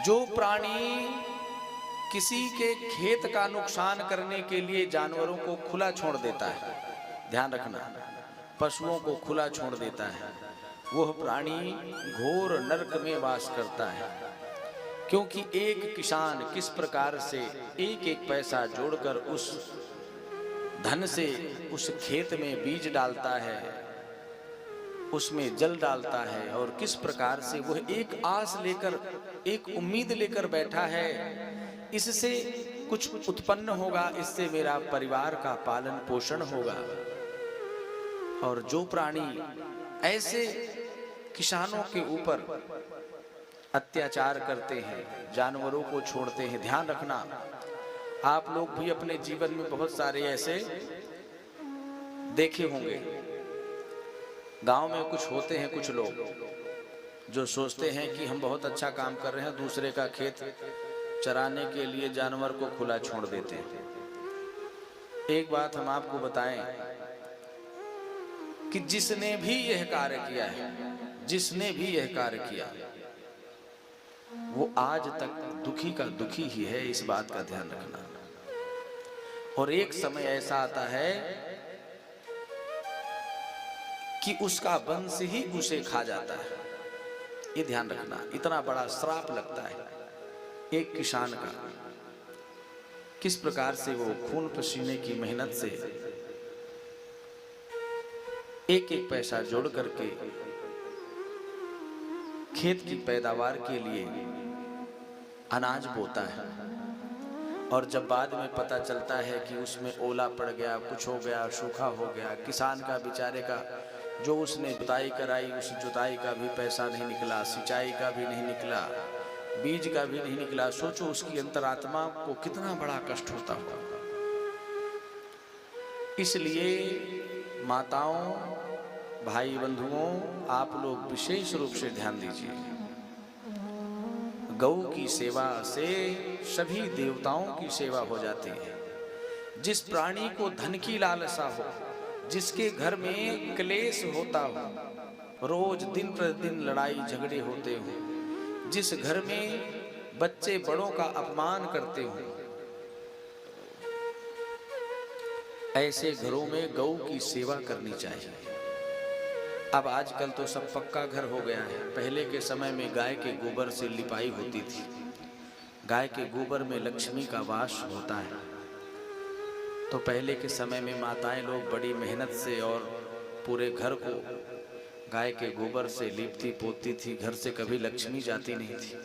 जो प्राणी किसी के खेत का नुकसान करने के लिए जानवरों को खुला छोड़ देता है, ध्यान रखना, पशुओं को खुला छोड़ देता है, वह प्राणी घोर नरक में वास करता है। क्योंकि एक किसान किस प्रकार से एक एक पैसा जोड़कर उस धन से उस खेत में बीज डालता है, उसमें जल डालता है, और किस प्रकार से वह एक आस लेकर, एक उम्मीद लेकर बैठा है, इससे कुछ उत्पन्न होगा, इससे मेरा परिवार का पालन पोषण होगा। और जो प्राणी ऐसे किसानों के ऊपर अत्याचार करते हैं, जानवरों को छोड़ते हैं, ध्यान रखना, आप लोग भी अपने जीवन में बहुत सारे ऐसे देखे होंगे। गांव में कुछ होते हैं कुछ लोग जो सोचते हैं कि हम बहुत अच्छा काम कर रहे हैं, दूसरे का खेत चराने के लिए जानवर को खुला छोड़ देते हैं। एक बात हम आपको बताएं कि जिसने भी यह कार्य किया है, जिसने भी यह कार्य किया, वो आज तक दुखी का दुखी ही है, इस बात का ध्यान रखना। और एक समय ऐसा आता है कि उसका वंश ही उसे खा जाता है, ये ध्यान रखना। इतना बड़ा श्राप लगता है एक किसान का, किस प्रकार से वो खून पसीने की मेहनत से एक एक पैसा जोड़ करके खेत की पैदावार के लिए अनाज बोता है, और जब बाद में पता चलता है कि उसमें ओला पड़ गया, कुछ हो गया, सूखा हो गया, किसान का बेचारे का जो उसने जुताई कराई, उस जुताई का भी पैसा नहीं निकला, सिंचाई का भी नहीं निकला, बीज का भी नहीं निकला, सोचो उसकी अंतरात्मा को कितना बड़ा कष्ट होता होगा। इसलिए माताओं, भाई बंधुओं, आप लोग विशेष रूप से ध्यान दीजिए। गौ की सेवा से सभी देवताओं की सेवा हो जाती है। जिस प्राणी को धन की लालसा हो, जिसके घर में क्लेश होता हो, रोज दिन प्रतिदिन लड़ाई झगड़े होते हो, जिस घर में बच्चे बड़ों का अपमान करते हो, ऐसे घरों में गौ की सेवा करनी चाहिए। अब आजकल तो सब पक्का घर हो गया है। पहले के समय में गाय के गोबर से लिपाई होती थी। गाय के गोबर में लक्ष्मी का वास होता है। तो पहले के समय में माताएं लोग बड़ी मेहनत से और पूरे घर को गाय के गोबर से लीपती पोतती थी, घर से कभी लक्ष्मी जाती नहीं थी।